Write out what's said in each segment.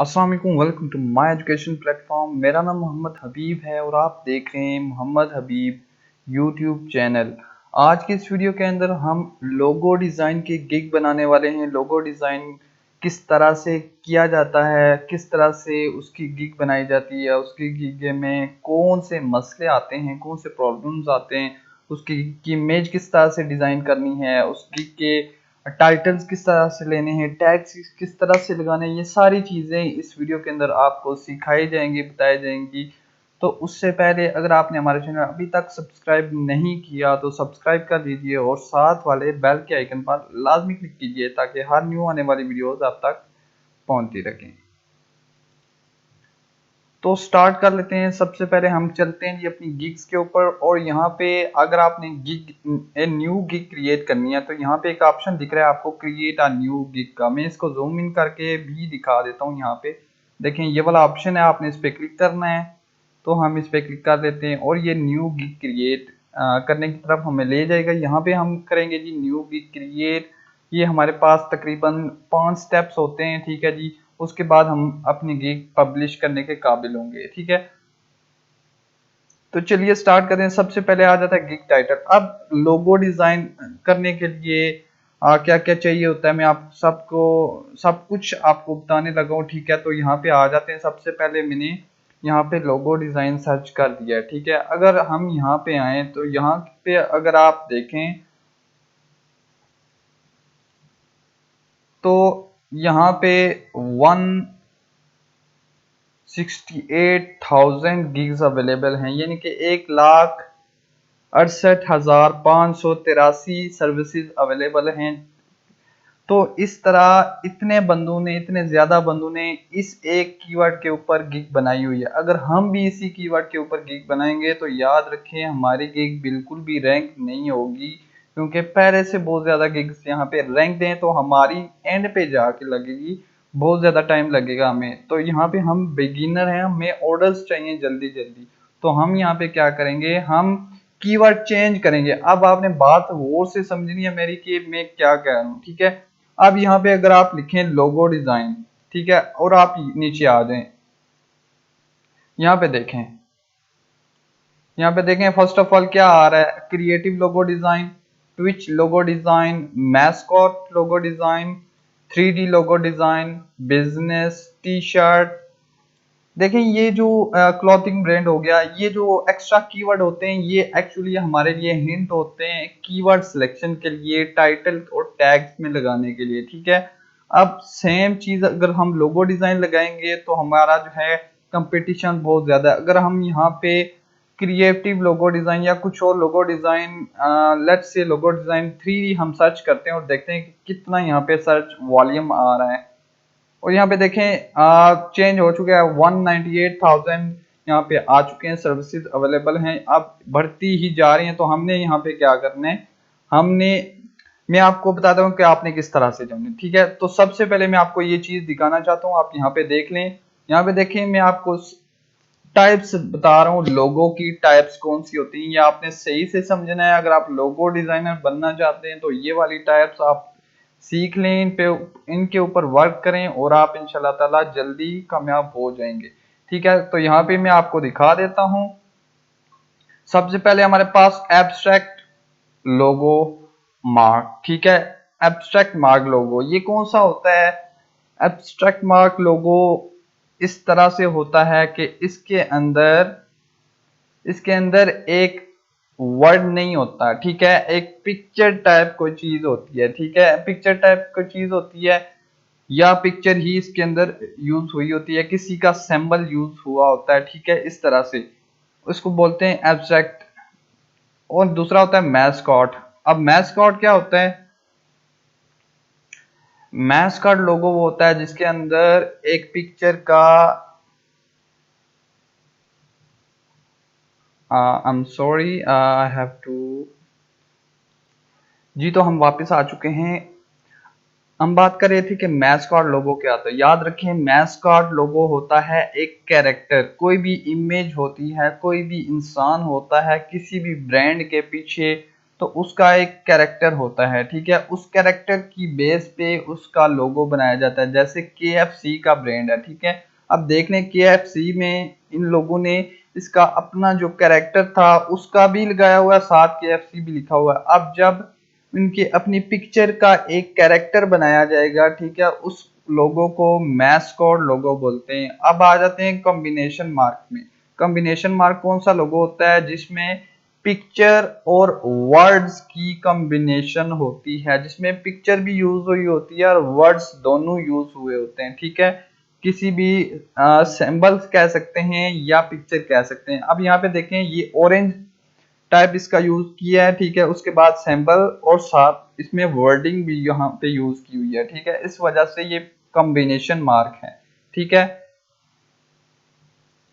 अस्सलाम वालेकुम, welcome to my education platform. मेरा नाम मोहम्मद हबीब है और आप देख रहे हैं मोहम्मद हबीब यूट्यूब चैनल। आज की इस वीडियो के अंदर हम लोगो डिज़ाइन की गिग बनाने वाले हैं। लोगो डिज़ाइन किस तरह से किया जाता है, किस तरह से उसकी गिग बनाई जाती है, उसकी गिग में कौन से मसले आते हैं, कौन से प्रॉब्लम्स आते हैं, उसकी गिग की इमेज किस तरह से डिज़ाइन करनी है, उस गिग के टाइटल्स किस तरह से लेने हैं, टैग्स किस तरह से लगाने हैं, ये सारी चीज़ें इस वीडियो के अंदर आपको सिखाई जाएंगी, बताई जाएंगी। तो उससे पहले अगर आपने हमारे चैनल अभी तक सब्सक्राइब नहीं किया तो सब्सक्राइब कर लीजिए और साथ वाले बेल के आइकन पर लाजमी क्लिक कीजिए ताकि हर न्यू आने वाली वीडियोस आप तक पहुंचती रहें। तो स्टार्ट कर लेते हैं। सबसे पहले हम चलते हैं जी अपनी गिग्स के ऊपर, और यहाँ पे अगर आपने न्यू गिग क्रिएट करनी है तो यहाँ पे एक ऑप्शन दिख रहा है आपको, क्रिएट अ न्यू गिग का। मैं इसको जूम इन करके भी दिखा देता हूँ। यहाँ पे देखें, ये वाला ऑप्शन है, आपने इस पर क्लिक करना है। तो हम इस पर क्लिक कर देते हैं और ये न्यू गिग क्रिएट करने की तरफ हमें ले जाएगा। यहाँ पे हम करेंगे जी न्यू गिग क्रिएट। ये हमारे पास तकरीबन 5 स्टेप्स होते हैं, ठीक है जी। उसके बाद हम अपनी गिग पब्लिश करने के काबिल होंगे, ठीक है। तो चलिए स्टार्ट करें। सबसे पहले आ जाता है गिग टाइटल। अब लोगो डिजाइन करने के लिए क्या क्या चाहिए होता है, मैं आप सबको सब कुछ आपको बताने लगा हूँ, ठीक है। तो यहाँ पे आ जाते हैं। सबसे पहले मैंने यहाँ पे लोगो डिजाइन सर्च कर दिया है, ठीक है। अगर हम यहाँ पे आए तो यहाँ पे अगर आप देखें तो यहाँ पे 168,000 गिग्स अवेलेबल हैं, यानी कि 1,68,583 सर्विसेज अवेलेबल हैं। तो इस तरह इतने ज़्यादा बंदों ने इस एक कीवर्ड के ऊपर गिग बनाई हुई है। अगर हम भी इसी कीवर्ड के ऊपर गिग बनाएंगे तो याद रखें हमारी गिग बिल्कुल भी रैंक नहीं होगी, क्योंकि पहले से बहुत ज़्यादा गिग्स यहाँ पे रैंक दें तो हमारी एंड पे जाके लगेगी, बहुत ज़्यादा टाइम लगेगा हमें। तो यहाँ पे हम बिगिनर हैं, हमें ऑर्डर्स चाहिए जल्दी जल्दी। तो हम यहाँ पे क्या करेंगे, हम कीवर्ड चेंज करेंगे। अब आपने बात गौर से समझनी है मेरी कि मैं क्या कह रहा हूँ, ठीक है। अब यहाँ पे अगर आप लिखें लोगो डिजाइन, ठीक है, और आप नीचे आ जाएं, यहाँ पे देखें, यहाँ पे देखें फर्स्ट ऑफ ऑल क्या आ रहा है, creative logo design, Twitch logo design, mascot logo design, 3D logo design, business T shirt. देखें ये जो क्लॉथिंग ब्रांड हो गया, ये जो एक्स्ट्रा कीवर्ड होते हैं ये एक्चुअली हमारे लिए हिंट होते हैं कीवर्ड सिलेक्शन के लिए, टाइटल और टैग्स में लगाने के लिए, ठीक है। अब सेम चीज अगर हम लोगो डिजाइन लगाएंगे तो हमारा जो है कंपटीशन बहुत ज्यादा है। अगर हम यहाँ पे क्रिएटिव लोगो डिजाइन या कुछ और logo design, let's say logo design 3D हम सर्च करते हैं और देखते हैं कि कितना यहाँ पे सर्च वॉल्यूम आ रहा है। और यहाँ पे देखें चेंज हो चुका है, 198,000 यहाँ पे आ चुके हैं, सर्विसेज अवेलेबल हैं, अब बढ़ती ही जा रही हैं। तो हमने यहाँ पे क्या करना है, हमने मैं आपको बताता हूँ कि आपने किस तरह से जाना है, ठीक है। तो सबसे पहले मैं आपको ये चीज दिखाना चाहता हूँ, आप यहाँ पे देख लें। यहाँ पे देखें मैं आपको टाइप्स बता रहा हूँ, लोगो की टाइप्स कौन सी होती हैं, ये आपने सही से समझना है। अगर आप लोगो डिजाइनर बनना चाहते हैं तो ये वाली टाइप्स आप सीख लें, इन पे इनके ऊपर वर्क करें और आप इंशाल्लाह ताला जल्दी कामयाब हो जाएंगे, ठीक है। तो यहाँ पे मैं आपको दिखा देता हूँ। सबसे पहले हमारे पास एब्स्ट्रैक्ट लोगो मार्क, ठीक है। एब्स्ट्रैक्ट मार्क लोगो ये कौन सा होता है, एब्स्ट्रैक्ट मार्क लोगो इस तरह से होता है कि इसके अंदर एक वर्ड नहीं होता, ठीक है। एक पिक्चर टाइप कोई चीज होती है, ठीक है, पिक्चर टाइप कोई चीज होती है, या पिक्चर ही इसके अंदर यूज हुई होती है, किसी का सिंबल यूज हुआ होता है, ठीक है। इस तरह से उसको बोलते हैं एब्स्ट्रैक्ट। और दूसरा होता है मैस्कॉट। अब मैस्कॉट क्या होता है, मैस्कॉट लोगो वो होता है जिसके अंदर एक पिक्चर का I am sorry I have to, जी तो हम वापस आ चुके हैं। हम बात कर रहे थे कि मैस्कॉट लोगो क्या होता है। याद रखें मैस्कॉट लोगो होता है एक कैरेक्टर, कोई भी इमेज होती है, कोई भी इंसान होता है, किसी भी ब्रांड के पीछे तो उसका एक कैरेक्टर होता है, ठीक है। उस कैरेक्टर की बेस पे उसका लोगो बनाया जाता है। जैसे KFC का ब्रांड है, ठीक है। अब देख लें KFC में इन लोगों ने इसका अपना जो कैरेक्टर था उसका भी लगाया हुआ है, साथ KFC भी लिखा हुआ है। अब जब इनके अपनी पिक्चर का एक कैरेक्टर बनाया जाएगा, ठीक है, उस लोगो को मैस्कॉट लोगो बोलते हैं। अब आ जाते हैं कॉम्बिनेशन मार्क में। कॉम्बिनेशन मार्क कौन सा लोगो होता है? जिसमें पिक्चर और वर्ड्स की कॉम्बिनेशन होती है, जिसमें पिक्चर भी यूज हुई होती है और वर्ड्स दोनों यूज हुए होते हैं, ठीक है। किसी भी सिंबल्स कह सकते हैं या पिक्चर कह सकते हैं। अब यहाँ पे देखें ये ऑरेंज टाइप इसका यूज किया है, ठीक है। उसके बाद सिंबल और साथ इसमें वर्डिंग भी यहाँ पे यूज की हुई है, ठीक है। इस वजह से ये कॉम्बिनेशन मार्क है, ठीक है।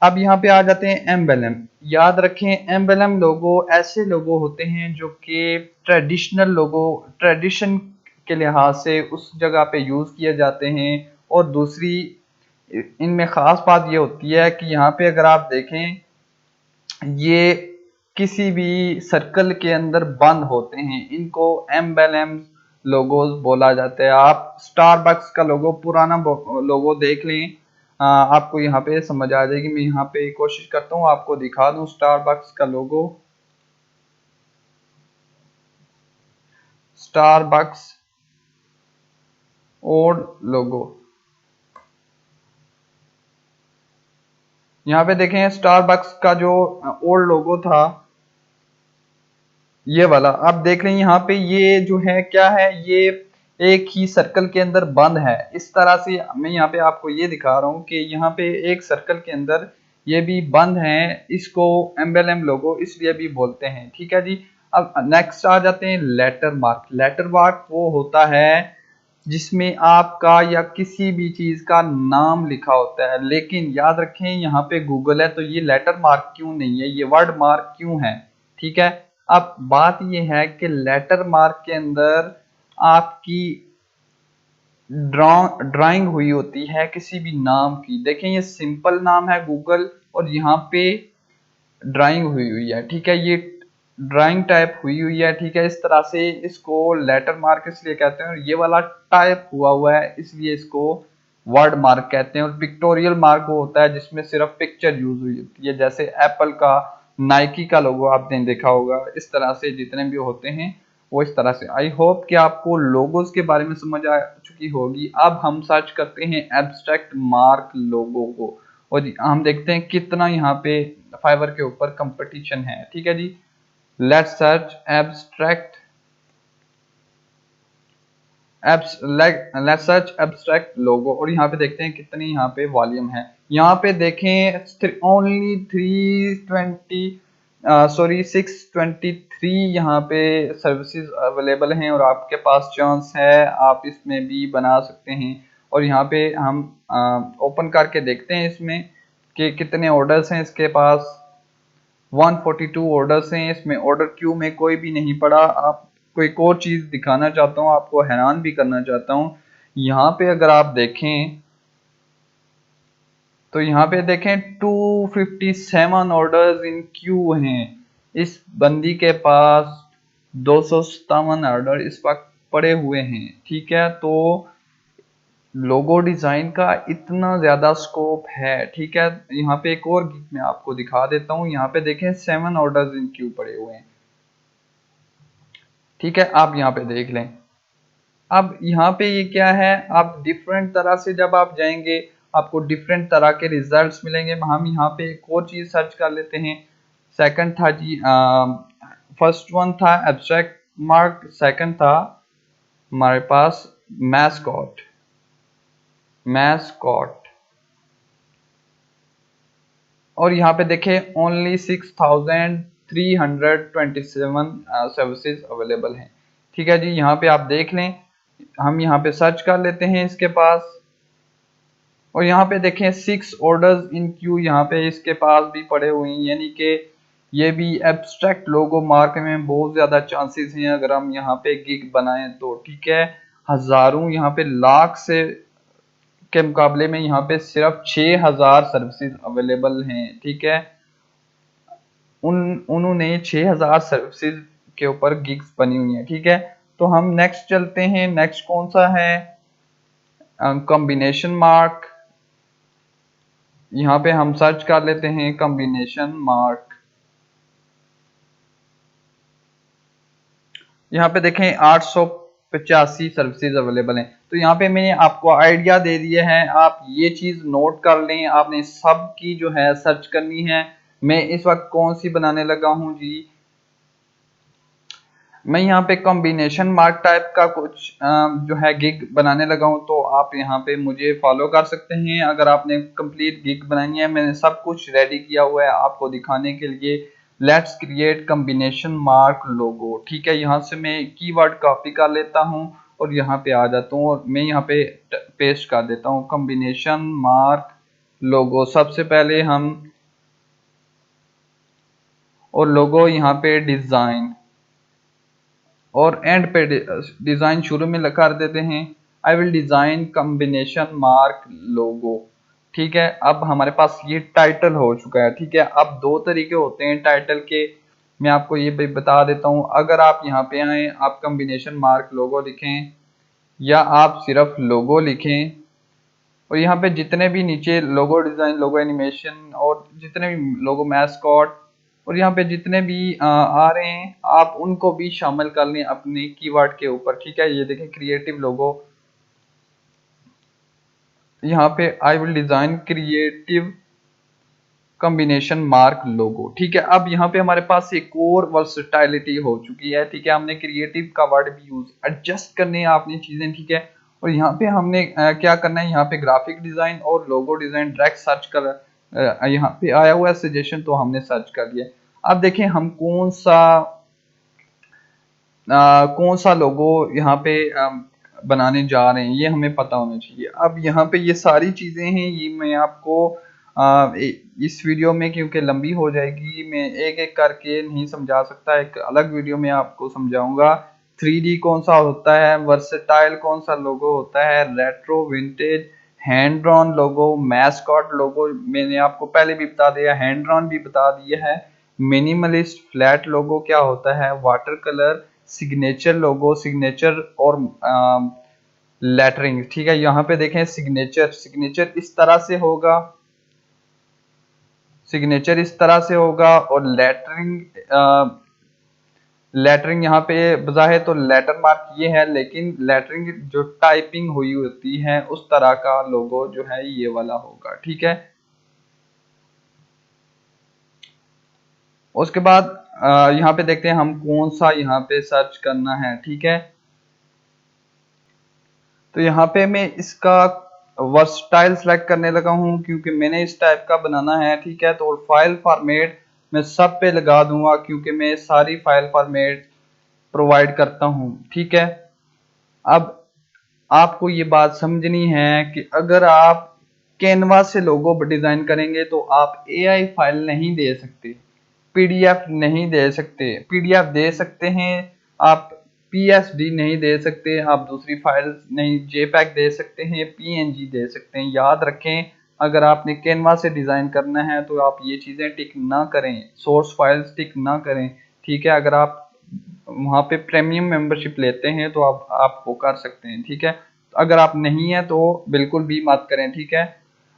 अब यहाँ पे आ जाते हैं एम्बेलम। याद रखें एम्बेलम लोगो ऐसे लोगो होते हैं जो कि ट्रेडिशनल लोगो, ट्रेडिशन के लिहाज से उस जगह पे यूज किए जाते हैं। और दूसरी इनमें खास बात ये होती है कि यहाँ पे अगर आप देखें ये किसी भी सर्कल के अंदर बंद होते हैं, इनको एम्बेलम लोगोज बोला जाता है। आप स्टारबक्स का लोगो, पुराना लोगो देख लें, आपको यहाँ पे समझ आ जाएगी। मैं यहाँ पे कोशिश करता हूँ आपको दिखा दूं स्टारबक्स का लोगो। स्टारबक्स ओल्ड लोगो, यहाँ पे देखें स्टारबक्स का जो ओल्ड लोगो था ये वाला, आप देख रहे हैं यहाँ पे ये जो है क्या है, ये एक ही सर्कल के अंदर बंद है। इस तरह से मैं यहाँ पे आपको ये दिखा रहा हूँ कि यहाँ पे एक सर्कल के अंदर ये भी बंद है। इसको एम्बेलम लोगो इसलिए भी बोलते हैं, ठीक है जी। अब नेक्स्ट आ जाते हैं लेटर मार्क। लेटर मार्क वो होता है जिसमें आपका या किसी भी चीज का नाम लिखा होता है। लेकिन याद रखें यहाँ पे गूगल है तो ये लेटर मार्क क्यों नहीं है, ये वर्ड मार्क क्यों है, ठीक है। अब बात यह है कि लेटर मार्क के अंदर आपकी ड्राइंग हुई होती है किसी भी नाम की। देखें ये सिंपल नाम है गूगल और यहाँ पे ड्राइंग हुई हुई है, ठीक है। ये ड्राइंग टाइप हुई हुई है, ठीक है। इस तरह से इसको लेटर मार्क इसलिए कहते हैं। और ये वाला टाइप हुआ हुआ है इसलिए इसको वर्ड मार्क कहते हैं। और पिक्टोरियल मार्क वो होता है जिसमें सिर्फ पिक्चर यूज हुई होती है, जैसे एप्पल का, नाइकी का लोगो आपने देखा होगा। इस तरह से जितने भी होते हैं वो इस तरह से। आई होप कि आपको लोगोस के बारे में समझ आ चुकी होगी। अब हम सर्च करते हैं एब्स्ट्रैक्ट मार्क लोगो को और हम देखते हैं कितना यहाँ पे फाइवर के ऊपर कंपटीशन है, ठीक है जी। Let's search abstract let's search abstract logo और यहाँ पे देखते हैं कितनी यहाँ पे वॉल्यूम है। यहाँ पे देखें ओनली 623 यहाँ पे सर्विसेज अवेलेबल हैं और आपके पास चांस है आप इसमें भी बना सकते हैं। और यहाँ पे हम ओपन करके देखते हैं इसमें कि कितने ऑर्डर्स हैं इसके पास। 142 ऑर्डर्स हैं इसमें। ऑर्डर क्यू में कोई भी नहीं पड़ा। आपको एक और चीज दिखाना चाहता हूँ, आपको हैरान भी करना चाहता हूँ। यहाँ पे अगर आप देखें तो यहाँ पे देखें 257 ऑर्डर्स इन क्यू हैं। इस बंदी के पास 257 ऑर्डर इस वक्त पड़े हुए हैं, ठीक है। तो लोगो डिजाइन का इतना ज्यादा स्कोप है, ठीक है। यहाँ पे एक और गिग मैं आपको दिखा देता हूँ। यहाँ पे देखें 7 ऑर्डर्स इन क्यू पड़े हुए हैं, ठीक है। आप यहाँ पे देख लें। अब यहाँ पे ये क्या है, आप डिफरेंट तरह से जब आप जाएंगे आपको डिफरेंट तरह के रिजल्ट्स मिलेंगे। हम यहाँ पे एक और चीज सर्च कर लेते हैं। सेकंड था जी, फर्स्ट वन था एब्स्ट्रैक्ट मार्क, सेकंड था हमारे पास मैस्कॉट। और यहाँ पे देखें ओनली 6327 सर्विसेज अवेलेबल हैं, ठीक है जी। यहाँ पे आप देख लें, हम यहाँ पे सर्च कर लेते हैं इसके पास और यहाँ पे देखें 6 ऑर्डर्स इन क्यू यहाँ पे इसके पास भी पड़े हुए हैं। यानी कि ये भी एब्स्ट्रैक्ट लोगो मार्क में बहुत ज्यादा चांसेस हैं अगर हम यहाँ पे गिग बनाएं तो, ठीक है। हजारों यहाँ पे लाख से के मुकाबले में यहाँ पे सिर्फ 6000 सर्विसेज अवेलेबल हैं, ठीक है। उन्होंने 6000 सर्विसेज के ऊपर गिग्स बनी हुई हैं। ठीक है, तो हम नेक्स्ट चलते हैं। नेक्स्ट कौन सा है, कॉम्बिनेशन मार्क। यहाँ पे हम सर्च कर लेते हैं कॉम्बिनेशन मार्क। यहाँ पे देखें 885 सर्विसेज अवेलेबल हैं। तो यहाँ पे मैंने आपको आइडिया दे दिए हैं, आप ये चीज नोट कर लें। आपने सब की जो है सर्च करनी है। मैं इस वक्त कौन सी बनाने लगा हूँ जी, मैं यहाँ पे कॉम्बिनेशन मार्क टाइप का कुछ जो है गिग बनाने लगा हूँ। तो आप यहाँ पे मुझे फॉलो कर सकते हैं अगर आपने कंप्लीट गिग बनानी है। मैंने सब कुछ रेडी किया हुआ है आपको दिखाने के लिए। Let's create combination mark logo. ठीक है, यहाँ से मैं कीवर्ड कॉपी कर लेता हूँ और यहाँ पे आ जाता हूँ और मैं यहाँ पे पेस्ट कर देता हूँ कॉम्बिनेशन मार्क लोगो। सबसे पहले हम, और लोगो यहाँ पे डिजाइन, और एंड पे डिजाइन शुरू में कर देते हैं। I will design combination mark logo. ठीक है, अब हमारे पास ये टाइटल हो चुका है। ठीक है, अब दो तरीके होते हैं टाइटल के, मैं आपको ये भी बता देता हूं। अगर आप यहाँ पे आए, आप कॉम्बिनेशन मार्क लोगो लिखें या आप सिर्फ लोगो लिखें, और यहाँ पे जितने भी नीचे लोगो डिजाइन, लोगो एनिमेशन और जितने भी लोगो मैस्कॉट और यहाँ पे जितने भी आ रहे हैं, आप उनको भी शामिल कर लें अपने कीवर्ड के ऊपर। ठीक है, ये देखें क्रिएटिव लोगो, यहाँ पे I will design creative combination mark logo. ठीक है, अब यहाँ पे हमारे पास एक और वर्सटाइलिटी हो चुकी है। ठीक है, हमने क्रिएटिव का वर्ड भी यूज, एडजस्ट करने हैं आपने चीजें। ठीक है, और यहाँ पे हमने क्या करना है, यहाँ पे ग्राफिक डिजाइन और लोगो डिजाइन डायरेक्ट सर्च कर, यहाँ पे आया हुआ है सजेशन, तो हमने सर्च कर लिया। अब देखें हम कौन सा लोगो यहाँ पे बनाने जा रहे हैं, ये हमें पता होना चाहिए। अब यहाँ पे ये सारी चीजें हैं, ये मैं आपको इस वीडियो में, क्योंकि लंबी हो जाएगी, मैं एक एक करके नहीं समझा सकता, एक अलग वीडियो में आपको समझाऊंगा। 3D कौन सा होता है, वर्सेटाइल कौन सा लोगो होता है, रेट्रो, विंटेज, हैंड ड्रॉन लोगो, मैस्कॉट लोगो मैंने आपको पहले भी बता दिया, हैंड ड्रॉन भी बता दिया है, मिनिमलिस्ट फ्लैट लोगो क्या होता है, वाटर कलर, सिग्नेचर लोगो, सिग्नेचर और लेटरिंग। ठीक है, यहाँ पे देखें सिग्नेचर, सिग्नेचर इस तरह से होगा, सिग्नेचर इस तरह से होगा, और लेटरिंग, लेटरिंग यहाँ पे बजाहे तो लेटर मार्क ये है, लेकिन लेटरिंग जो टाइपिंग हुई होती है उस तरह का लोगो जो है ये वाला होगा। ठीक है, उसके बाद यहाँ पे देखते हैं हम कौन सा यहाँ पे सर्च करना है। ठीक है, तो यहाँ पे मैं इसका वर्सटाइल सेलेक्ट करने लगा हूँ क्योंकि मैंने इस टाइप का बनाना है। ठीक है, तो फाइल फॉर्मेट मैं सब पे लगा दूंगा क्योंकि मैं सारी फाइल फॉर्मेट प्रोवाइड करता हूँ। ठीक है, अब आपको ये बात समझनी है कि अगर आप कैनवा से लोगो डिजाइन करेंगे तो आप एआई फाइल नहीं दे सकते, पीडीएफ नहीं दे सकते। पीडीएफ दे सकते हैं आप, पीएसडी नहीं दे सकते आप, दूसरी फाइल नहीं, जेपैग दे सकते हैं, पीएनजी दे सकते हैं। याद रखें, अगर आपने कैनवा से डिजाइन करना है तो आप ये चीजें टिक ना करें, सोर्स फाइल्स टिक ना करें। ठीक है, अगर आप वहाँ पे प्रीमियम मेंबरशिप लेते हैं तो आप वो कर सकते हैं। ठीक है, अगर आप नहीं है तो बिल्कुल भी मत करें। ठीक है,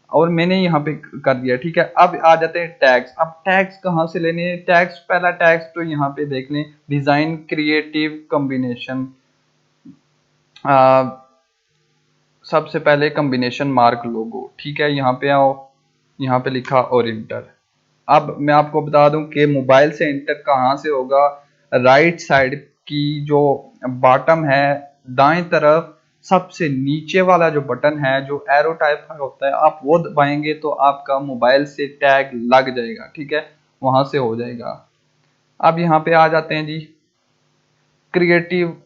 और मैंने यहाँ पे कर दिया। ठीक है, अब आ जाते हैं टैग्स। अब टैग्स कहाँ से लेने हैं, टैग्स, पहला टैग्स तो यहाँ पे देख लें, डिजाइन क्रिएटिव कॉम्बिनेशन, सबसे पहले कॉम्बिनेशन मार्क लोगो। ठीक है, यहाँ पे आओ, यहाँ पे लिखा ओरिएंटर। अब मैं आपको बता दूं कि मोबाइल से इंटर कहाँ से होगा, राइट साइड की जो बॉटम है, दाएं तरफ सबसे नीचे वाला जो बटन है, जो एरो टाइप का होता है, आप वो दबाएंगे तो आपका मोबाइल से टैग लग जाएगा। ठीक है, वहां से हो जाएगा। अब यहाँ पे आ जाते हैं जी, क्रिएटिव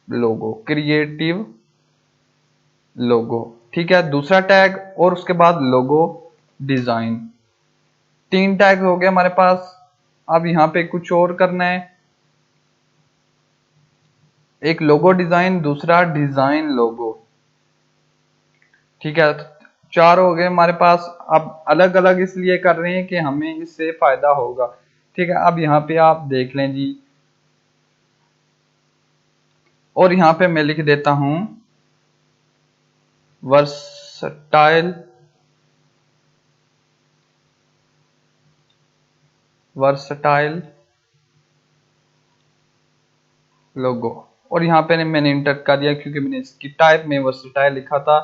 लोगो, क्रिएटिव लोगो। ठीक है, दूसरा टैग, और उसके बाद लोगो डिजाइन। 3 टैग हो गए हमारे पास। अब यहाँ पे कुछ और करना है, एक लोगो डिजाइन, दूसरा डिजाइन लोगो। ठीक है, 4 हो गए हमारे पास। अब अलग अलग इसलिए कर रहे हैं कि हमें इससे फायदा होगा। ठीक है, अब यहाँ पे आप देख लें जी, और यहाँ पे मैं लिख देता हूं वर्सटाइल लोगो, और यहाँ पे मैंने इंटर कर दिया क्योंकि मैंने इसकी टाइप में वर्सटाइल लिखा था।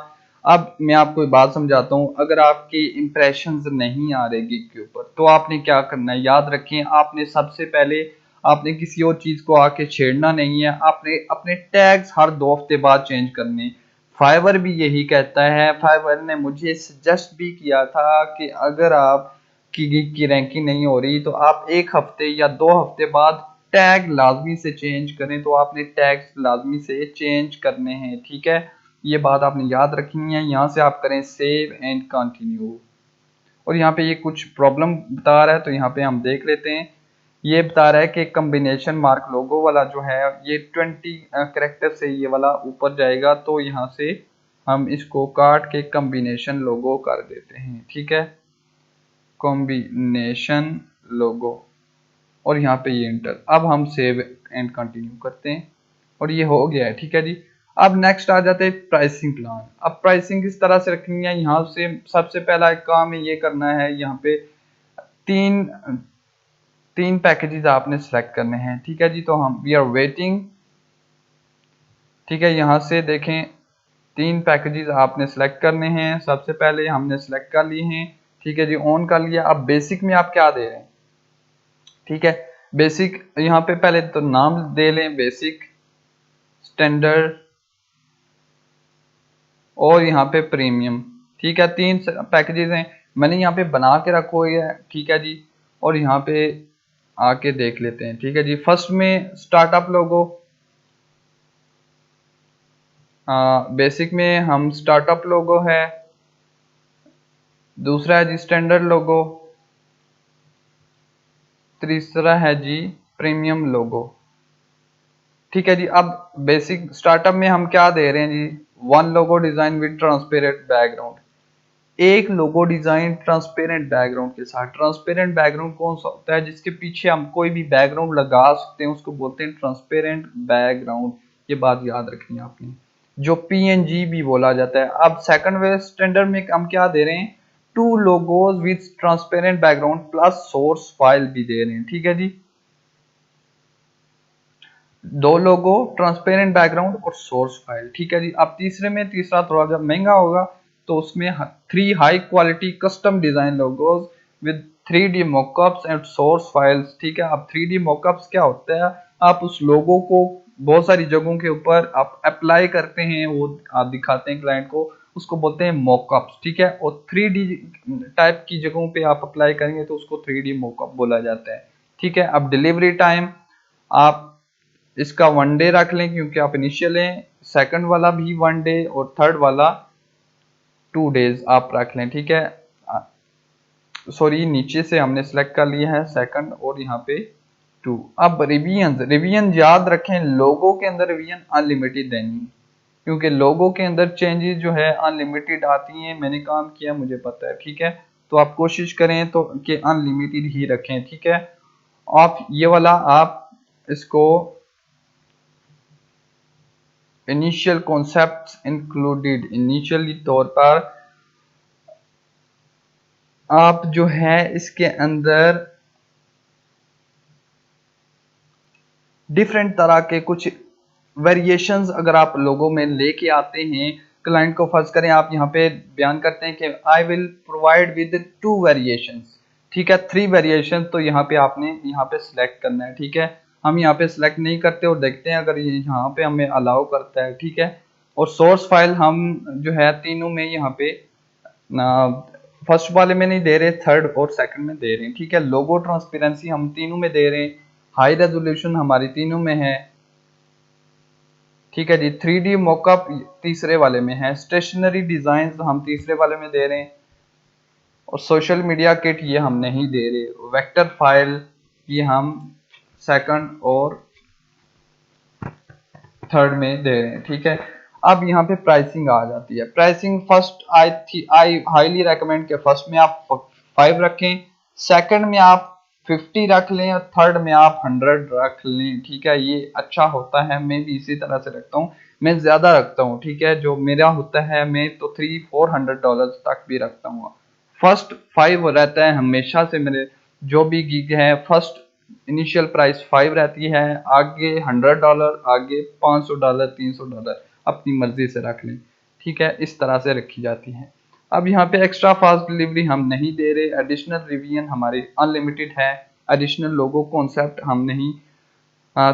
अब मैं आपको एक बात समझाता हूँ, अगर आपकी इंप्रेशंस नहीं आ रहे गिग के ऊपर तो आपने क्या करना है, याद रखें, आपने सबसे पहले आपने किसी और चीज को आके छेड़ना नहीं है, आपने अपने टैग्स हर 2 हफ्ते बाद चेंज करने। फाइवर भी यही कहता है, फाइवर ने मुझे सजेस्ट भी किया था कि अगर आप की गिग की रैंकिंग नहीं हो रही तो आप 1 हफ्ते या 2 हफ्ते बाद टैग लाजमी से चेंज करें, तो आपने टैग्स लाजमी से चेंज करने हैं, ठीक है, ये बात आपने याद रखनी है। यहाँ से आप करें सेव एंड कंटिन्यू, और यहाँ पे ये कुछ प्रॉब्लम बता रहा है तो यहाँ पे हम देख लेते हैं। ये बता रहा है कि कम्बिनेशन मार्क लोगो वाला जो है ये 20 करेक्टर से ये वाला ऊपर जाएगा, तो यहाँ से हम इसको काट के कम्बिनेशन लोगो कर देते हैं, ठीक है, कॉम्बिनेशन लोगो, और यहाँ पे ये इंटर। अब हम सेव एंड कंटिन्यू करते हैं और ये हो गया है, ठीक है जी। अब नेक्स्ट आ जाते हैं प्राइसिंग प्लान। अब प्राइसिंग किस तरह से रखनी है, यहाँ से सबसे पहला एक काम ये करना है, यहाँ पे तीन तीन पैकेजेस आपने सेलेक्ट करने हैं, ठीक है जी। तो हम वी आर वेटिंग, ठीक है, यहाँ से देखें 3 पैकेजेस आपने सेलेक्ट करने हैं। सबसे पहले हमने सेलेक्ट कर लिए हैं, ठीक है जी, ऑन कर लिया। अब बेसिक में आप क्या दे रहे हैं, ठीक है, बेसिक यहाँ पे पहले तो नाम दे लें, बेसिक, स्टैंडर्ड और यहाँ पे प्रीमियम, ठीक है, 3 पैकेजेस हैं, मैंने यहाँ पे बना के रखो है, ठीक है जी। और यहाँ पे आके देख लेते हैं, ठीक है जी। फर्स्ट में स्टार्टअप लोगो, बेसिक में हम स्टार्टअप लोगो है, दूसरा है जी स्टैंडर्ड लोगो, तीसरा है जी प्रीमियम लोगो, ठीक है जी। अब बेसिक स्टार्टअप में हम क्या दे रहे हैं जी, 1 logo design with transparent background, एक लोगो डिजाइन ट्रांसपेरेंट बैकग्राउंड के साथ। ट्रांसपेरेंट बैकग्राउंड कौन सा होता है, जिसके पीछे हम कोई भी बैकग्राउंड लगा सकते हैं, उसको बोलते हैं ट्रांसपेरेंट बैकग्राउंड, ये बात याद रखनी है आपने, जो पीएनजी भी बोला जाता है। अब सेकंड वे स्टैंडर्ड में हम क्या दे रहे हैं, 2 logos with transparent background plus source file भी दे रहे हैं, ठीक है जी, 2 लोगो, ट्रांसपेरेंट बैकग्राउंड और सोर्स फाइल, ठीक है जी। अब तीसरे में, तीसरा थोड़ा जब महंगा होगा तो उसमें 3 high quality custom design logos with 3D mockups and source files, ठीक है। अब 3D मॉकअप्स क्या होता है, आप उस लोगो को बहुत सारी जगहों के ऊपर आप अप्लाई करते हैं, वो आप दिखाते हैं क्लाइंट को, उसको बोलते हैं मॉकअप्स, ठीक है। और 3D टाइप की जगहों पे आप अप्लाई करेंगे तो उसको 3D मॉकअप बोला जाता है, ठीक है। अब डिलीवरी टाइम आप इसका 1 डे रख लें क्योंकि आप इनिशियल हैं, सेकंड वाला भी 1 डे और थर्ड वाला 2 डेज आप रख लें, ठीक है। सॉरी, नीचे से हमने सेलेक्ट कर लिया है सेकंड और यहाँ पे 2। अब रिवीजन याद रखें, लोगों के अंदर रिवीजन अनलिमिटेड देनी, क्योंकि लोगों के अंदर चेंजेस जो है अनलिमिटेड आती हैं, मैंने काम किया मुझे पता है, ठीक है। तो आप कोशिश करें तो कि अनलिमिटेड ही रखें, ठीक है। आप ये वाला आप इसको इनिशियल कॉन्सेप्ट्स इंक्लूडेड, इनिशियली तौर पर आप जो है इसके अंदर डिफरेंट तरह के कुछ वेरिएशंस अगर आप लोगों में लेके आते हैं, क्लाइंट को फर्ज करें आप यहाँ पे बयान करते हैं कि I will provide with 2 variations, ठीक है, 3 वेरिएशन, तो यहाँ पे आपने यहाँ पे सिलेक्ट करना है, ठीक है। हम यहाँ पे सिलेक्ट नहीं करते और देखते हैं अगर ये यहाँ पे हमें अलाउ करता है, ठीक है। और सोर्स फाइल हम जो है तीनों में यहाँ पे फर्स्ट वाले में नहीं दे रहे, थर्ड और सेकंड में दे रहे हैं, ठीक है। लोगो ट्रांसपेरेंसी हम तीनों में दे रहे हैं, हाई रेजोल्यूशन हमारी तीनों में है, ठीक है जी। 3D मॉकअप तीसरे वाले में है, स्टेशनरी डिजाइन हम तीसरे वाले में दे रहे हैं, और सोशल मीडिया किट ये हम नहीं दे रहे, वेक्टर फाइल ये हम सेकंड और थर्ड में दे रहे हैं, ठीक है। अब यहाँ पे प्राइसिंग आ जाती है। Pricing first I highly recommend के फर्स्ट में आप 5 रखें, सेकंड में आप 50 रख लें और थर्ड में आप 100 रख लें, ठीक है, ये अच्छा होता है। मैं भी इसी तरह से रखता हूँ, मैं ज्यादा रखता हूँ, ठीक है, जो मेरा होता है मैं तो $300-400 तक भी रखता हूँ। फर्स्ट 5 रहता है हमेशा से मेरे जो भी गिग है, फर्स्ट इनिशियल प्राइस 5 रहती है, आगे $100, आगे $500, $300 अपनी मर्जी से रख लें, ठीक है, इस तरह से रखी जाती है। अब यहाँ पे एक्स्ट्रा फास्ट डिलीवरी हम नहीं दे रहे, एडिशनल रिवीजन हमारी अनलिमिटेड है, एडिशनल लोगो कॉन्सेप्ट हम नहीं,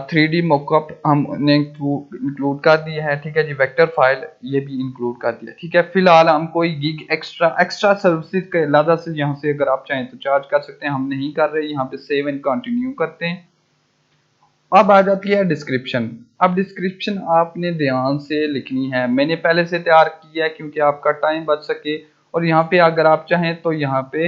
3D मॉकअप हमने इंक्लूड कर दिया है, ठीक है जी, वेक्टर फाइल ये भी इंक्लूड कर दिया, ठीक है। फिलहाल हम कोई गिग एक्स्ट्रा सर्विसेज के अलावा से यहाँ से अगर आप चाहें तो चार्ज कर सकते हैं, हम नहीं कर रहे, यहाँ पे सेव एंड कंटिन्यू करते हैं। अब आ जाती है डिस्क्रिप्शन। अब डिस्क्रिप्शन आपने ध्यान से लिखनी है, मैंने पहले से तैयार किया है क्योंकि आपका टाइम बच सके, और यहाँ पे अगर आप चाहें तो यहाँ पे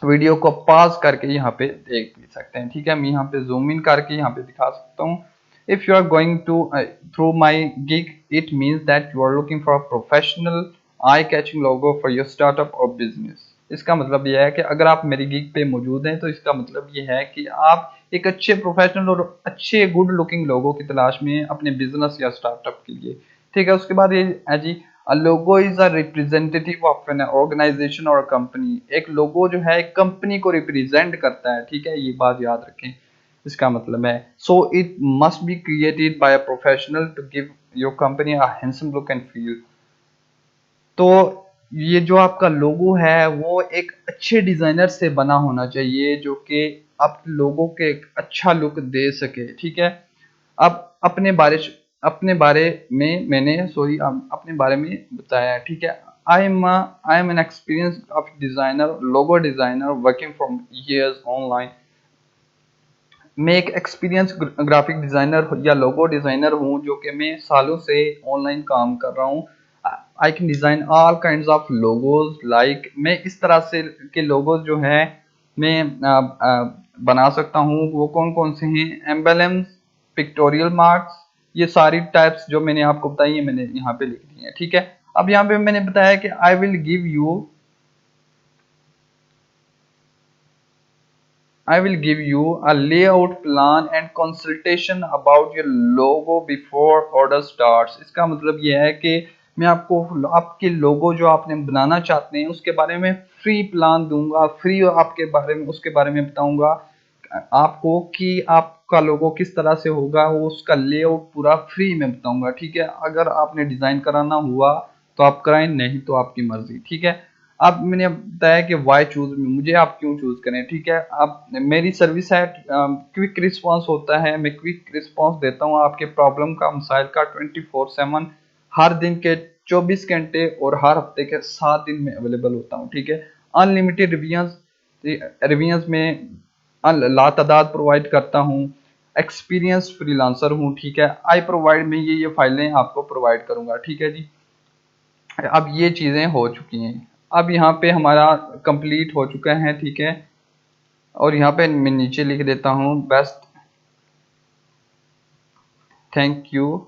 वीडियो को पॉज करके यहाँ पे देख भी सकते हैं, ठीक है, मैं यहाँ पे जूम इन करके यहाँ पे दिखा सकता हूँ। If you are going to through my gig, it means that you are looking for a professional eye catching logo for your startup और बिजनेस। इसका मतलब यह है कि अगर आप मेरी गिग पे मौजूद हैं तो इसका मतलब यह है कि आप एक अच्छे प्रोफेशनल और अच्छे गुड लुकिंग लोगों की तलाश में हैं अपने बिजनेस या स्टार्टअप के लिए, ठीक है। उसके बाद ये है जी, A logo is a representative of an organization or a company। एक लोगो जो है एक कंपनी को रिप्रेजेंट करता है, ठीक है, ये बात याद रखें। इसका मतलब है so it must be created by a professional to give your company a handsome look and feel। तो ये जो आपका लोगो है वो एक अच्छे डिजाइनर से बना होना चाहिए जो कि आप लोगों के एक अच्छा लुक दे सके, ठीक है। अब अपने बारे में मैंने अपने बारे में बताया, ठीक है। I am an experience of designer, logo designer working from years online. मैं एक एक्सपीरियंस ग्राफिक डिजाइनर या लोगो डिजाइनर हूँ जो कि मैं सालों से ऑनलाइन काम कर रहा हूँ। I can design all kind of logos, like मैं इस तरह से के लोगोज जो है मैं बना सकता हूँ। वो कौन कौन से हैं? एम्बलम्स, पिक्टोरियल मार्क्स, ये सारी टाइप्स जो मैंने आपको बताई है मैंने यहाँ पे लिख दी है, ठीक है। अब यहाँ पे मैंने बताया कि I will give you I will give you a layout plan and consultation about your logo before order starts। इसका मतलब यह है कि मैं आपको आपके लोगो जो आपने बनाना चाहते हैं उसके बारे में फ्री प्लान दूंगा, फ्री आपके बारे में उसके बारे में बताऊंगा आपको कि आपका लोगो किस तरह से होगा, वो उसका लेआउट पूरा फ्री में बताऊंगा, ठीक है। अगर आपने डिजाइन कराना हुआ तो आप कराएं, नहीं तो आपकी मर्जी, ठीक है। अब मैंने बताया कि वाई चूज में, मुझे आप क्यों चूज करें, ठीक है। अब मेरी सर्विस है क्विक रिस्पांस होता है, मैं क्विक रिस्पांस देता हूँ आपके प्रॉब्लम का, मसाइल का 24/7 हर दिन के 24 घंटे और हर हफ्ते के 7 दिन में अवेलेबल होता हूँ, ठीक है। अनलिमिटेड रिव्यूज में लातादाद प्रोवाइड करता हूँ, एक्सपीरियंस फ्रीलांसर हूँ, ठीक है। आई प्रोवाइड में ये फाइलें आपको प्रोवाइड करूंगा, ठीक है जी। अब ये चीजें हो चुकी हैं, अब यहाँ पे हमारा कंप्लीट हो चुका है, ठीक है। और यहाँ पे मैं नीचे लिख देता हूँ best thank you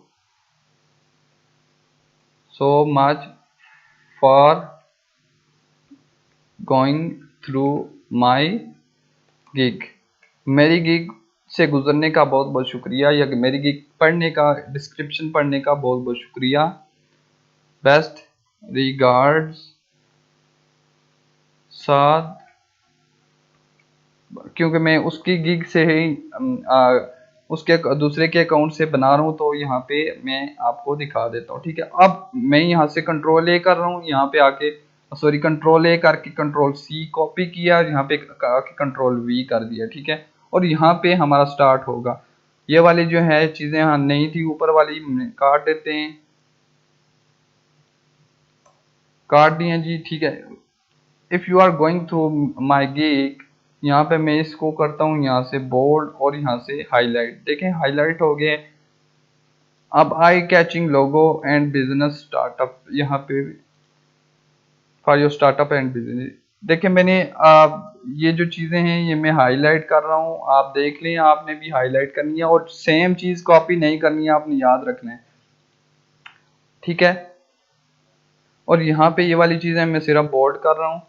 so much for going through my gig. मेरी गिग से गुजरने का बहुत बहुत शुक्रिया, या मेरी गिग पढ़ने का, डिस्क्रिप्शन पढ़ने का बहुत बहुत शुक्रिया। बेस्ट रिगार्ड्स साथ, क्योंकि मैं उसकी गिग से ही उसके दूसरे के अकाउंट से बना रहा हूँ तो यहाँ पे मैं आपको दिखा देता हूँ, ठीक है। अब मैं यहाँ से कंट्रोल ए कर रहा हूँ, यहाँ पे आके सॉरी कंट्रोल ए करके कंट्रोल सी कॉपी किया, यहाँ पे आके कंट्रोल वी कर दिया, ठीक है। और यहाँ पे हमारा स्टार्ट होगा। ये वाली जो है चीजें हाँ नहीं थी, ऊपर वाली काट देते हैं, काट दिए जी, ठीक है। If you are going through my gig, यहाँ पे मैं इसको करता हूँ यहाँ से बोल्ड और यहाँ से हाईलाइट, देखें हाईलाइट हो गए। अब आई catching logo and business startup, यहाँ पे for your startup and business, देखें मैंने ये जो चीजें हैं ये मैं हाईलाइट कर रहा हूँ, आप देख लें, आपने भी हाईलाइट करनी है और सेम चीज कॉपी नहीं करनी है, आपने याद रखना है, ठीक है। और यहाँ पे ये वाली चीजें मैं सिर्फ बोल्ड कर रहा हूँ,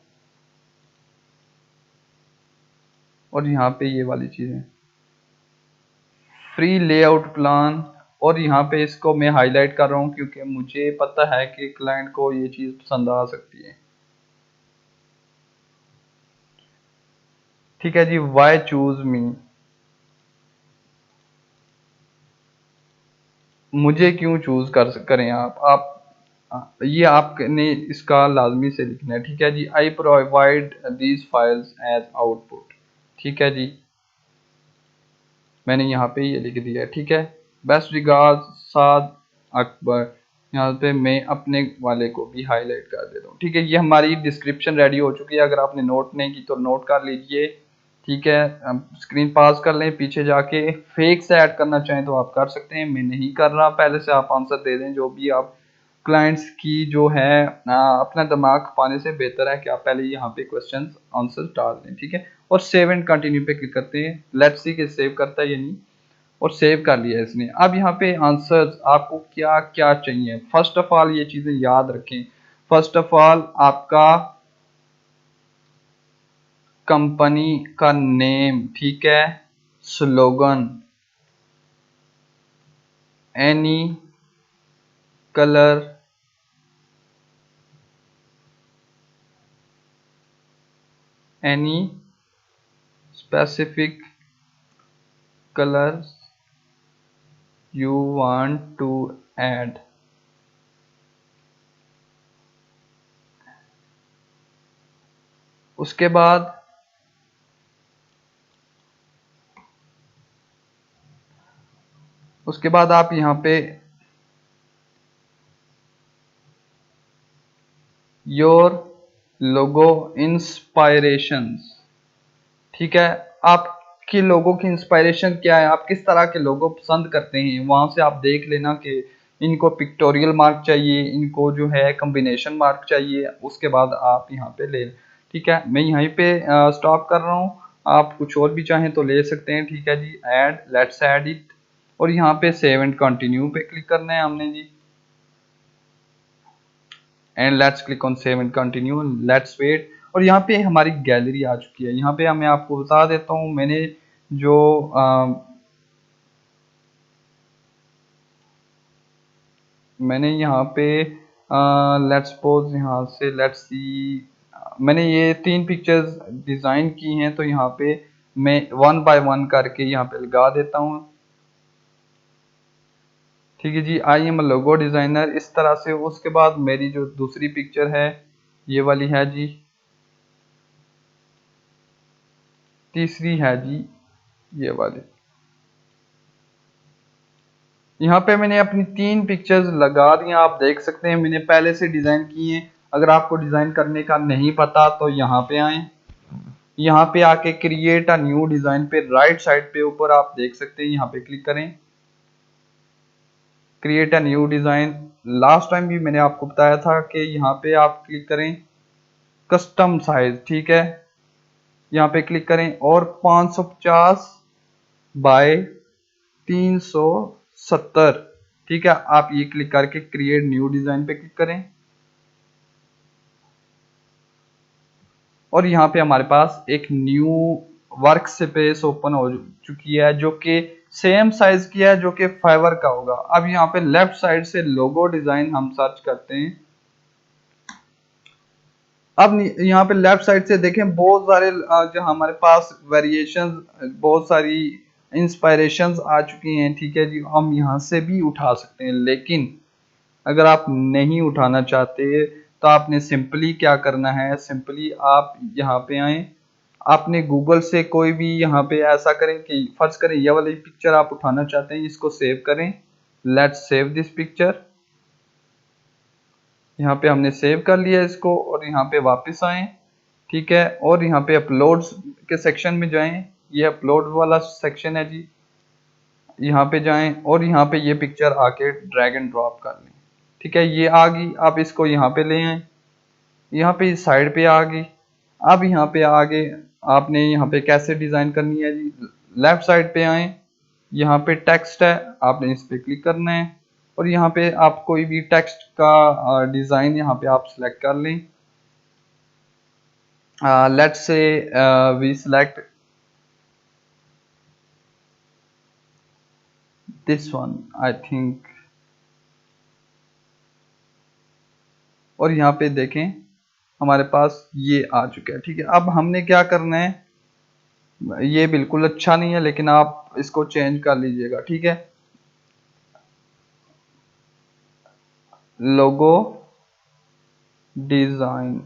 और यहाँ पे ये वाली चीज़ें फ्री लेआउट प्लान, और यहाँ पे इसको मैं हाईलाइट कर रहा हूँ क्योंकि मुझे पता है कि क्लाइंट को ये चीज़ पसंद आ सकती है। ठीक है जी, वाई चूज मी, मुझे क्यों चूज करें आप ये आपने इसका लाजमी से लिखना है। ठीक है जी, I provide these files as output. ठीक है जी, मैंने यहाँ पे ये लिख दिया है। ठीक है, बेस्ट रिगार्ड्स साद अकबर, यहाँ पे मैं अपने वाले को भी हाईलाइट कर देता हूँ। ठीक है, ये हमारी डिस्क्रिप्शन रेडी हो चुकी है। अगर आपने नोट नहीं की तो नोट कर लीजिए। ठीक है, स्क्रीन पास कर लें, पीछे जाके फेक से ऐड करना चाहें तो आप कर सकते हैं, मैं नहीं कर रहा। पहले से आप आंसर दे दें जो भी आप क्लाइंट्स की जो है अपना दिमाग खपाने से बेहतर है कि आप पहले यहाँ पे क्वेश्चन आंसर डाल दें। ठीक है, और सेव एंड कंटिन्यू पे क्लिक करते हैं। लेट्स सी कि सेव करता है या नहीं, और सेव कर लिया इसने। अब यहाँ पे आंसर्स आपको क्या क्या चाहिए, फर्स्ट ऑफ ऑल ये चीजें याद रखें। फर्स्ट ऑफ ऑल आपका कंपनी का नेम, ठीक है, slogan, any colour, any specific colours you want to add। उसके बाद आप यहाँ पे योर लोगो इंस्पायरेशंस। ठीक है, आपकी लोगो की इंस्पायरेशन क्या है, आप किस तरह के लोगो पसंद करते हैं, वहां से आप देख लेना कि इनको पिक्टोरियल मार्क चाहिए, इनको जो है कॉम्बिनेशन मार्क चाहिए। उसके बाद आप यहाँ पे ले। ठीक है, मैं यहीं पे स्टॉप कर रहा हूँ, आप कुछ और भी चाहें तो ले सकते हैं। ठीक है जी, ऐड, लेट्स ऐड इट, और यहाँ पे सेव एंड कंटिन्यू पे क्लिक करना है हमने जी, and let's click on save and continue, let's wait. और यहाँ पे हमारी गैलरी आ चुकी है। यहाँ पे मैं आपको बता देता हूँ, मैंने जो मैंने यहाँ पे लेट्स सपोज यहाँ से लेट्स सी, मैंने ये 3 पिक्चर्स डिज़ाइन की हैं, तो यहाँ पे मैं 1 बाय 1 करके यहाँ पे लगा देता हूँ। ठीक है जी, आई एम लोगो डिज़ाइनर, इस तरह से। उसके बाद मेरी जो दूसरी पिक्चर है ये वाली है जी, तीसरी है जी ये वाली। यहाँ पे मैंने अपनी 3 पिक्चर्स लगा दी हैं, आप देख सकते हैं मैंने पहले से डिज़ाइन की हैं। अगर आपको डिज़ाइन करने का नहीं पता तो यहाँ पे आए, यहाँ पे आके क्रिएट अ न्यू डिज़ाइन पे राइट साइड पे ऊपर आप देख सकते हैं, यहाँ पे क्लिक करें, create a new design. Last time भी मैंने आपको बताया था कि यहाँ पे आप क्लिक करें कस्टम साइज। ठीक है, यहाँ पे क्लिक करें और 550 बाय 370। ठीक है, आप ये क्लिक करके क्रिएट न्यू डिज़ाइन पे क्लिक करें, और यहाँ पे हमारे पास एक न्यू वर्क स्पेस ओपन हो चुकी है जो कि सेम साइज की है, जो कि फाइवर का होगा। अब यहाँ पे लेफ्ट साइड से लोगो डिजाइन हम सर्च करते हैं। अब यहाँ पे लेफ्ट साइड से देखें बहुत सारे जो हमारे पास वेरिएशंस, बहुत सारी इंस्पायरेशंस आ चुकी हैं। ठीक है जी, हम यहाँ से भी उठा सकते हैं, लेकिन अगर आप नहीं उठाना चाहते तो आपने सिंपली क्या करना है, सिंपली आप यहाँ पे आए, आपने गूगल से कोई भी यहाँ पे ऐसा करें कि फर्ज करें ये वाली पिक्चर आप उठाना चाहते हैं, इसको सेव करें, लेट्स सेव दिस पिक्चर। यहाँ पे हमने सेव कर लिया इसको, और यहाँ पे वापस आए। ठीक है, और यहाँ पे अपलोड्स के सेक्शन में जाएं, ये अपलोड वाला सेक्शन है जी, यहाँ पे जाएं और यहाँ पे ये पिक्चर आके ड्रैग एंड ड्रॉप कर लें। ठीक है, ये आ गई, आप इसको यहाँ पे ले आए, यहाँ पे इस साइड पे आ गई। अब यहाँ पे आगे आपने यहाँ पे कैसे डिजाइन करनी है जी, लेफ्ट साइड पे आए, यहाँ पे टेक्स्ट है, आपने इस पे क्लिक करना है, और यहाँ पे आप कोई भी टेक्स्ट का डिजाइन यहाँ पे आप सिलेक्ट कर लें। Let's say we select this one I think. और यहाँ पे देखें हमारे पास ये आ चुका है। ठीक है, अब हमने क्या करना है, ये बिल्कुल अच्छा नहीं है लेकिन आप इसको चेंज कर लीजिएगा। ठीक है, लोगो डिजाइन,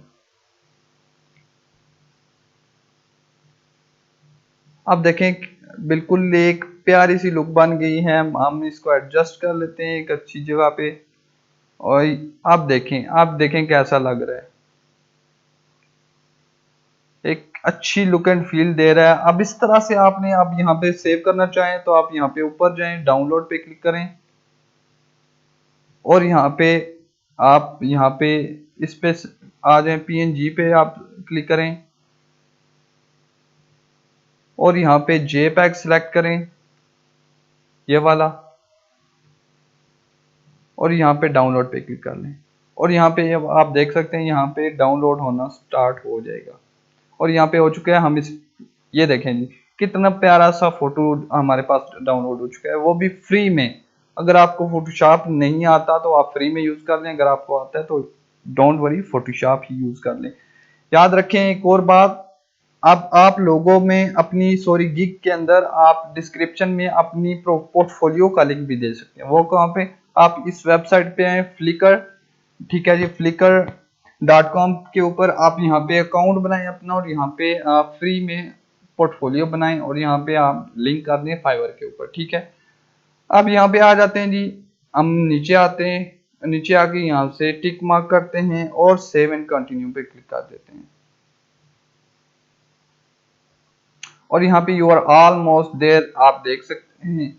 अब देखें बिल्कुल एक प्यारी सी लुक बन गई है। हम इसको एडजस्ट कर लेते हैं एक अच्छी जगह पे, और आप देखें कैसा लग रहा है, एक अच्छी लुक एंड फील दे रहा है। अब इस तरह से आपने, आप यहाँ पे सेव करना चाहें तो आप यहाँ पे ऊपर जाएं, डाउनलोड पे क्लिक करें, और यहाँ पे इस पे आ जाएं, पीएनजी पे आप क्लिक करें, और यहाँ पे जेपैग सिलेक्ट करें, ये वाला, और यहाँ पे डाउनलोड पे क्लिक कर लें, और यहाँ पे आप देख सकते हैं यहाँ पे डाउनलोड होना स्टार्ट हो जाएगा। और यहाँ पे हो चुका है। हम इस ये देखें जी कितना प्यारा सा फोटो हमारे पास डाउनलोड हो चुका है, वो भी फ्री में। अगर आपको फोटोशॉप नहीं आता तो आप फ्री में यूज कर लें, अगर आपको आता है तो don't worry, Photoshop he use कर लें। याद रखें एक और बात, अब आप लोगों में अपनी गिग के अंदर आप डिस्क्रिप्शन में अपनी पोर्टफोलियो का लिंक भी दे सकते हैं। वो कहाँ पे, आप इस वेबसाइट पे आए, फ्लिकर, ठीक है जी, flickr.com के ऊपर आप यहाँ पे अकाउंट बनाएं अपना, और यहाँ पे आप फ्री में पोर्टफोलियो बनाएं, और यहाँ पे आप लिंक कर दें फाइवर के ऊपर। ठीक है, अब यहाँ पे आ जाते हैं जी, हम नीचे आते हैं, नीचे आके यहाँ से टिक मार्क करते हैं और सेव एंड कंटिन्यू पे क्लिक कर देते हैं, और यहाँ पे यू आर ऑलमोस्ट देयर आप देख सकते हैं।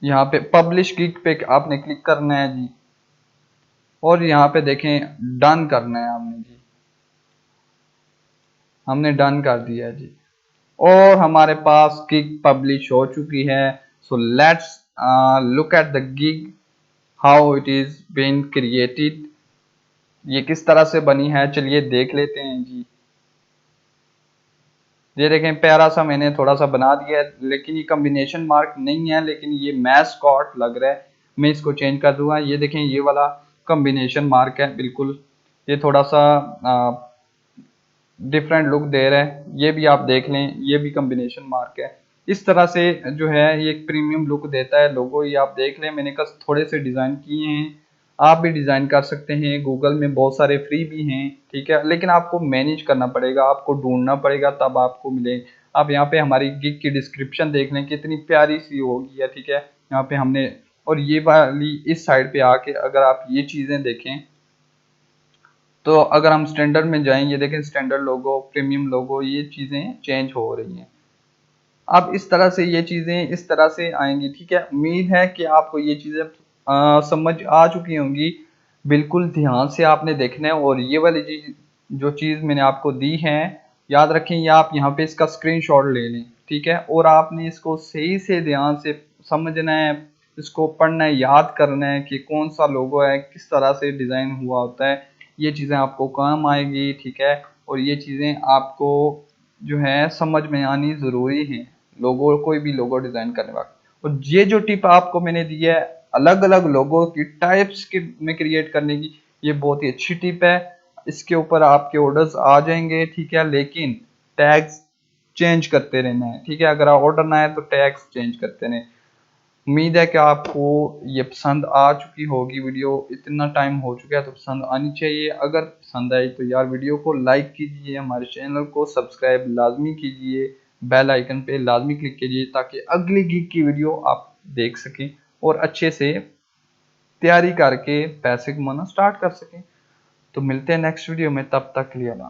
यहाँ पे पब्लिश गिग पे आपने क्लिक करना है जी, और यहाँ पे देखें डन करना है आपने जी, हमने डन कर दिया है जी, और हमारे पास गिग पब्लिश हो चुकी है। So let's look at the gig, how it is been created, ये किस तरह से बनी है, चलिए देख लेते हैं जी। ये देखें प्यारा सा मैंने थोड़ा सा बना दिया है, लेकिन ये कॉम्बिनेशन मार्क नहीं है, लेकिन ये मैस्कॉट लग रहा है। मैं इसको चेंज कर दूंगा, ये देखें ये वाला कॉम्बिनेशन मार्क है बिल्कुल, ये थोड़ा सा डिफरेंट लुक दे रहा है। ये भी आप देख लें, ये भी कॉम्बिनेशन मार्क है। इस तरह से जो है ये एक प्रीमियम लुक देता है लोगो, ये आप देख लें। मैंने कस थोड़े से डिज़ाइन किए हैं, आप भी डिज़ाइन कर सकते हैं। गूगल में बहुत सारे फ्री भी हैं, ठीक है, लेकिन आपको मैनेज करना पड़ेगा, आपको ढूंढना पड़ेगा तब आपको मिले। आप यहाँ पे हमारी गिग की डिस्क्रिप्शन देख लें, कितनी प्यारी सी होगी है, ठीक है। यहाँ पे हमने, और ये वाली इस साइड पे आके अगर आप ये चीज़ें देखें तो अगर हम स्टैंडर्ड में जाएं, ये देखें स्टैंडर्ड लोगो, प्रीमियम लोगो, ये चीज़ें चेंज हो रही हैं। अब इस तरह से ये चीज़ें इस तरह से आएंगी, ठीक है। उम्मीद है कि आपको ये चीज़ें समझ आ चुकी होंगी। बिल्कुल ध्यान से आपने देखना है, और ये वाली चीज़ जो चीज़ मैंने आपको दी है, याद रखें, या आप यहाँ पे इसका स्क्रीनशॉट ले लें, ठीक है, और आपने इसको सही से ध्यान से समझना है, इसको पढ़ना है, याद करना है कि कौन सा लोगो है, किस तरह से डिज़ाइन हुआ होता है। ये चीज़ें आपको काम आएगी, ठीक है, और ये चीज़ें आपको जो है समझ में आनी ज़रूरी है लोगो, कोई भी लोगो डिज़ाइन करने वक्त। और ये जो टिप आपको मैंने दी है अलग अलग लोगों की टाइप्स के में क्रिएट करने की, ये बहुत ही अच्छी टिप है। इसके ऊपर आपके ऑर्डर्स आ जाएंगे, ठीक है, लेकिन टैग्स चेंज करते रहना है, ठीक है। अगर ऑर्डर ना है तो टैग्स चेंज करते रहें। उम्मीद है कि आपको ये पसंद आ चुकी होगी वीडियो, इतना टाइम हो चुका है तो पसंद आनी चाहिए। अगर पसंद आई तो यार वीडियो को लाइक कीजिए, हमारे चैनल को सब्सक्राइब लाजमी कीजिए, बेल आइकन पे लाजमी क्लिक कीजिए ताकि अगली गिग की वीडियो आप देख सकें और अच्छे से तैयारी करके पैसे कमाना स्टार्ट कर सकें। तो मिलते हैं नेक्स्ट वीडियो में, तब तक के लिए अल्लाह।